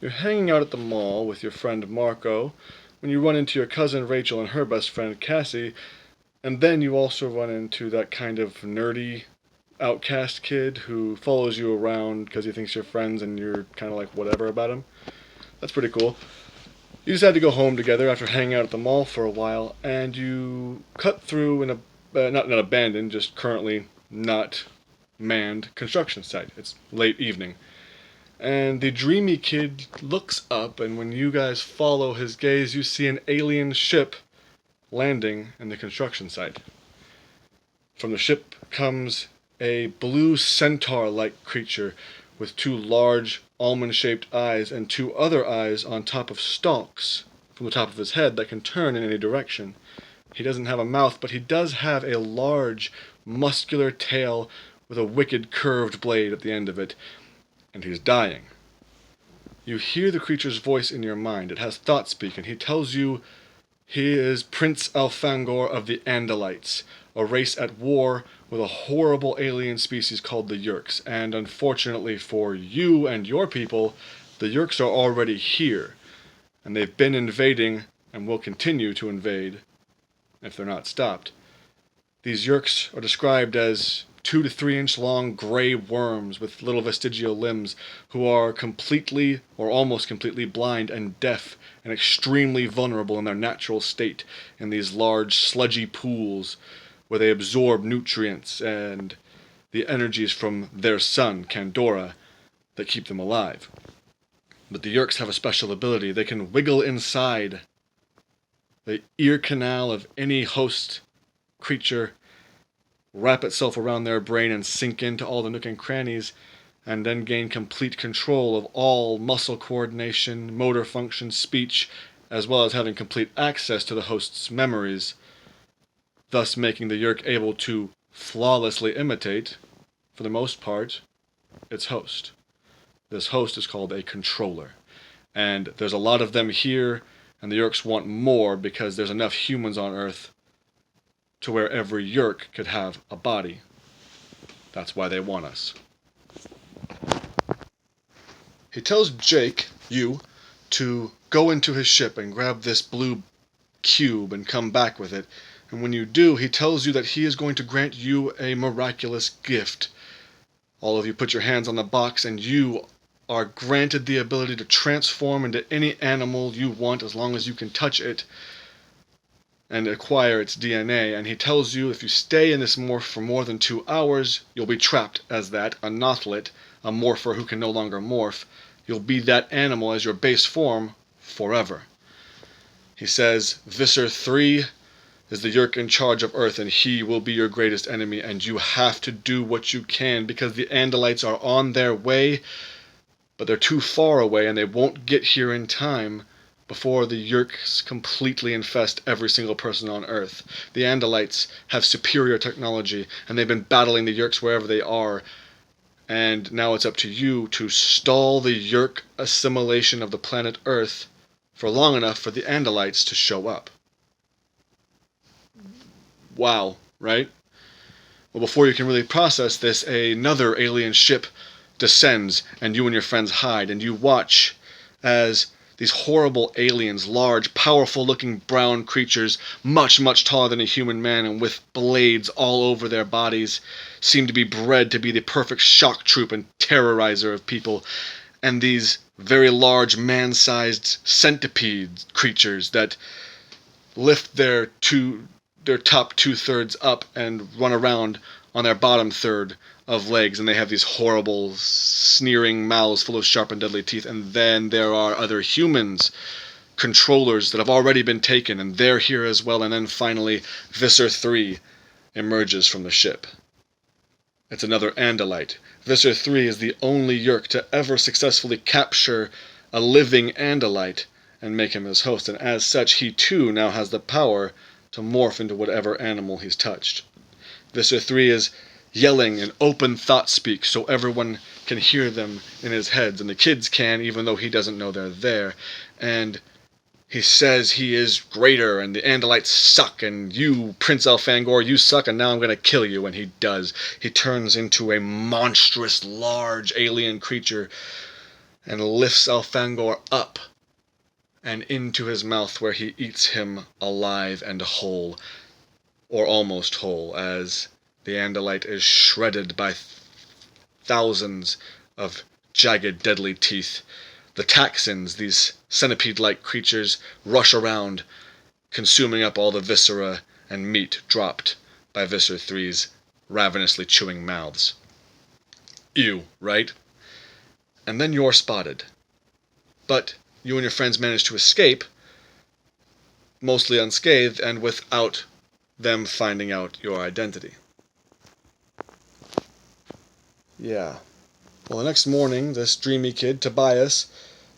You're hanging out at the mall with your friend Marco when you run into your cousin Rachel and her best friend Cassie, and then you also run into that kind of nerdy outcast kid who follows you around because he thinks you're friends and you're kind of like whatever about him. That's pretty cool. You decide to go home together after hanging out at the mall for a while, and you cut through not an abandoned, just currently not manned construction site. It's late evening. And the dreamy kid looks up, and when you guys follow his gaze, you see an alien ship landing in the construction site. From the ship comes a blue centaur-like creature with two large almond-shaped eyes and two other eyes on top of stalks from the top of his head that can turn in any direction. He doesn't have a mouth, but he does have a large, muscular tail with a wicked curved blade at the end of it, and he's dying. You hear the creature's voice in your mind. It has thought speak, and he tells you he is Prince Alfangor of the Andelites, a race at war with a horrible alien species called the Yerks, and unfortunately for you and your people, the Yerks are already here, and they've been invading and will continue to invade if they're not stopped. These Yerks are described as 2 to 3 inch long gray worms with little vestigial limbs who are completely or almost completely blind and deaf and extremely vulnerable in their natural state in these large sludgy pools where they absorb nutrients and the energies from their sun, Kandora, that keep them alive. But the Yerks have a special ability. They can wiggle inside the ear canal of any host creature, wrap itself around their brain and sink into all the nook and crannies, and then gain complete control of all muscle coordination, motor function, speech, as well as having complete access to the host's memories, thus making the Yerk able to flawlessly imitate, for the most part, its host. This host is called a controller, and there's a lot of them here, and the Yerks want more because there's enough humans on Earth to where every Yerk could have a body. That's why they want us. He tells Jake, you, to go into his ship and grab this blue cube and come back with it. And when you do, he tells you that he is going to grant you a miraculous gift. All of you put your hands on the box and you are granted the ability to transform into any animal you want as long as you can touch it and acquire its DNA, and he tells you if you stay in this morph for more than 2 hours, you'll be trapped as that, a Nothlit, a morpher who can no longer morph. You'll be that animal as your base form forever. He says, Visser 3 is the Yerk in charge of Earth, and he will be your greatest enemy, and you have to do what you can, because the Andelites are on their way, but they're too far away, and they won't get here in time before the Yerks completely infest every single person on Earth. The Andelites have superior technology, and they've been battling the Yerks wherever they are, and now it's up to you to stall the Yerk assimilation of the planet Earth for long enough for the Andelites to show up. Wow, right? Well, before you can really process this, another alien ship descends, and you and your friends hide, and you watch as these horrible aliens, large, powerful-looking brown creatures, much, much taller than a human man and with blades all over their bodies, seem to be bred to be the perfect shock troop and terrorizer of people. And these very large, man-sized centipede creatures that lift their top 2/3 up and run around on their bottom third of legs, and they have these horrible sneering mouths full of sharp and deadly teeth. And then there are other humans, controllers that have already been taken, and they're here as well. And then finally Visser 3 emerges from the ship. It's another Andelite. Visser 3 is the only Yerk to ever successfully capture a living Andelite and make him his host, and as such he too now has the power to morph into whatever animal he's touched. Visser 3 is yelling in open thought speak so everyone can hear them in his heads, and the kids can, even though he doesn't know they're there. And he says he is greater, and the Andelites suck, and you, Prince Alfangor, you suck, and now I'm going to kill you. And he does. He turns into a monstrous, large alien creature and lifts Elfangor up and into his mouth, where he eats him alive and whole, or almost whole, as the Andelite is shredded by thousands of jagged, deadly teeth. The Taxons, these centipede-like creatures, rush around, consuming up all the viscera and meat dropped by Visser 3's ravenously chewing mouths. Ew, right? And then you're spotted. But you and your friends manage to escape, mostly unscathed and without them finding out your identity. Yeah. Well, the next morning, this dreamy kid, Tobias,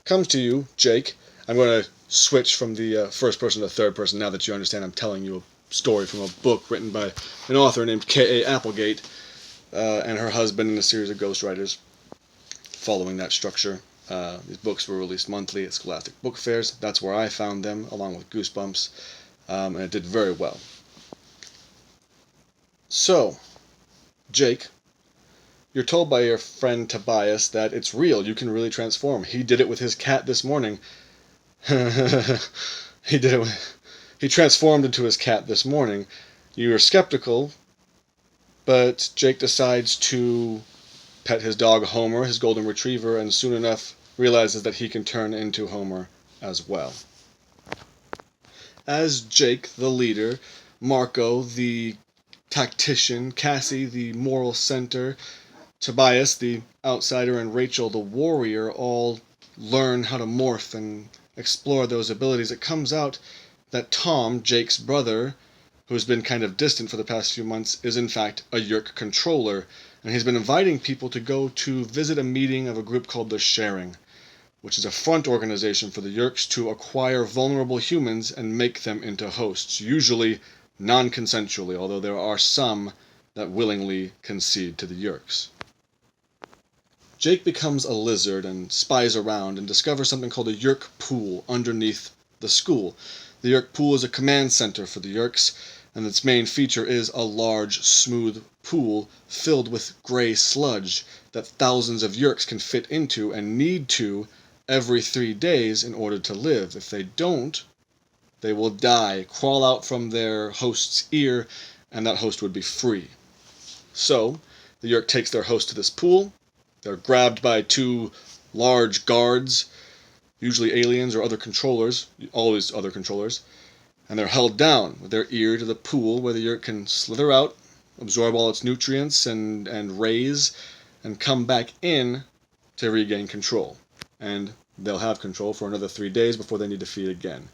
comes to you, Jake. I'm going to switch from the first person to third person now that you understand I'm telling you a story from a book written by an author named K.A. Applegate and her husband and a series of ghostwriters following that structure. These books were released monthly at Scholastic Book Fairs. That's where I found them, along with Goosebumps, and it did very well. So, Jake, you're told by your friend Tobias that it's real, you can really transform. He did it with his cat this morning. He transformed into his cat this morning. You're skeptical, but Jake decides to pet his dog Homer, his golden retriever, and soon enough realizes that he can turn into Homer as well. As Jake, the leader, Marco, the tactician, Cassie, the moral center, Tobias, the outsider, and Rachel, the warrior, all learn how to morph and explore those abilities, it comes out that Tom, Jake's brother, who's been kind of distant for the past few months, is in fact a Yerk controller, and he's been inviting people to go to visit a meeting of a group called the Sharing, which is a front organization for the Yerks to acquire vulnerable humans and make them into hosts, usually non-consensually, although there are some that willingly concede to the Yerks. Jake becomes a lizard and spies around and discovers something called a Yerk pool underneath the school. The Yerk pool is a command center for the Yerks, and its main feature is a large, smooth pool filled with gray sludge that thousands of Yerks can fit into and need to every 3 days in order to live. If they don't, they will die, crawl out from their host's ear, and that host would be free. So, the Yerk takes their host to this pool. They're grabbed by 2 large guards, usually aliens or other controllers, always other controllers, and they're held down with their ear to the pool where the Yerk can slither out, absorb all its nutrients and raise, and come back in to regain control. And they'll have control for another 3 days before they need to feed again.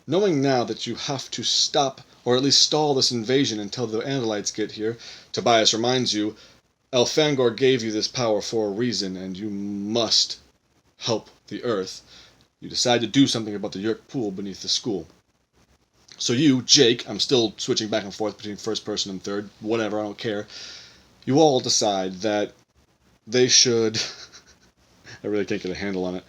Knowing now that you have to stop, or at least stall this invasion until the Andelites get here, Tobias reminds you, Elfangor gave you this power for a reason, and you must help the Earth. You decide to do something about the Yerk pool beneath the school. So you, Jake, I'm still switching back and forth between first person and third, whatever, I don't care. You all decide that they should... I really can't get a handle on it.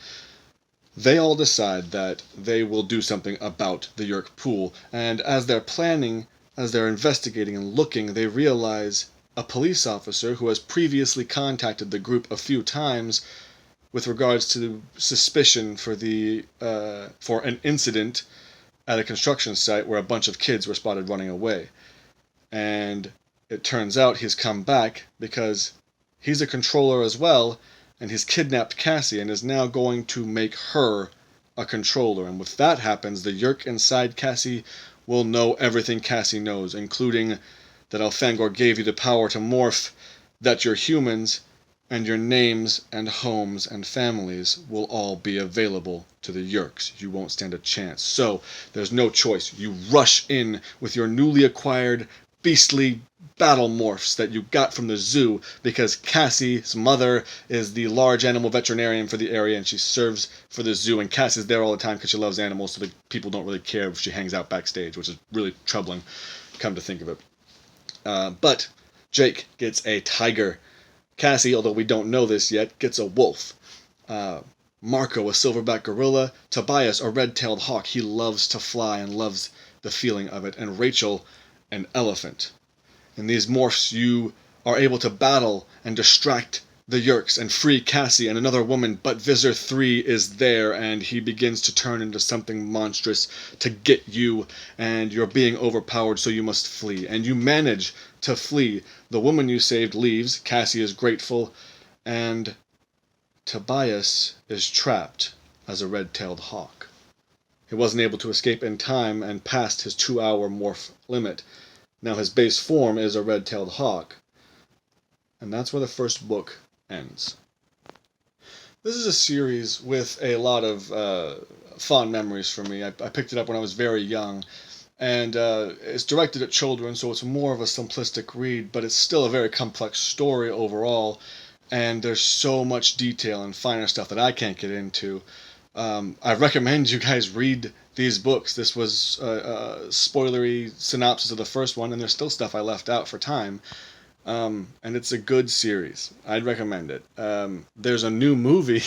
They all decide that they will do something about the Yerk pool, and as they're planning, as they're investigating and looking, they realize a police officer who has previously contacted the group a few times with regards to suspicion for an incident at a construction site where a bunch of kids were spotted running away. And it turns out he's come back because he's a controller as well, and he's kidnapped Cassie and is now going to make her a controller. And if that happens, the Yerk inside Cassie will know everything Cassie knows, including that Elfangor gave you the power to morph, that your humans and your names and homes and families will all be available to the Yerks. You won't stand a chance. So, there's no choice. You rush in with your newly acquired beastly battle morphs that you got from the zoo, because Cassie's mother is the large animal veterinarian for the area and she serves for the zoo, and Cassie's there all the time because she loves animals, so the people don't really care if she hangs out backstage, which is really troubling, come to think of it. But Jake gets a tiger. Cassie, although we don't know this yet, gets a wolf. Marco, a silverback gorilla. Tobias, a red-tailed hawk. He loves to fly and loves the feeling of it. And Rachel, an elephant. In these morphs, you are able to battle and distract the Yerks and free Cassie and another woman, but Visser 3 is there, and he begins to turn into something monstrous to get you, and you're being overpowered, so you must flee. And you manage to flee. The woman you saved leaves, Cassie is grateful, and Tobias is trapped as a red-tailed hawk. He wasn't able to escape in time and passed his 2-hour morph limit. Now his base form is a red-tailed hawk. And that's where the first book ends. This is a series with a lot of fond memories for me. I picked it up when I was very young, and it's directed at children, so it's more of a simplistic read, but it's still a very complex story overall, and there's so much detail and finer stuff that I can't get into. I recommend you guys read these books. This was a spoilery synopsis of the first one, and there's still stuff I left out for time. And it's a good series. I'd recommend it. There's a new movie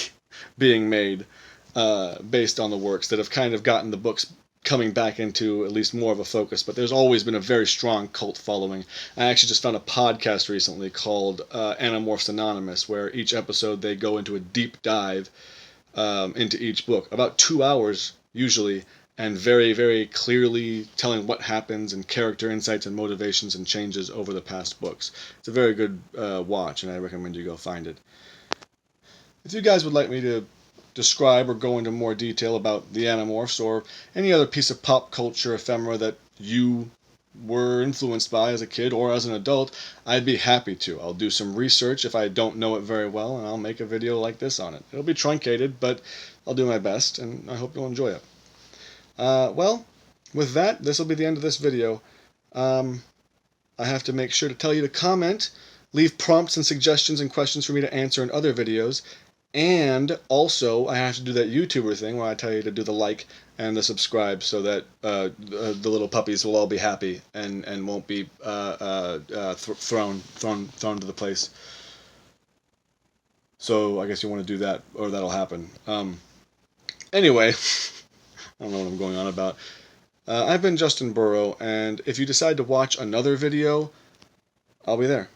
being made based on the works that have kind of gotten the books coming back into at least more of a focus, but there's always been a very strong cult following. I actually just found a podcast recently called Animorphs Anonymous, where each episode they go into a deep dive into each book, about 2 hours usually, and very, very clearly telling what happens and character insights and motivations and changes over the past books. It's a very good watch, and I recommend you go find it. If you guys would like me to describe or go into more detail about the Animorphs or any other piece of pop culture ephemera that you were influenced by as a kid or as an adult, I'd be happy to. I'll do some research if I don't know it very well, and I'll make a video like this on it. It'll be truncated, but I'll do my best, and I hope you'll enjoy it. Well, with that, this will be the end of this video. I have to make sure to tell you to comment, leave prompts and suggestions and questions for me to answer in other videos, and also I have to do that YouTuber thing where I tell you to do the like and the subscribe so that the little puppies will all be happy and won't be thrown to the place. So I guess you want to do that, or that'll happen. Anyway, I don't know what I'm going on about. I've been Justin Burrough, and if you decide to watch another video, I'll be there.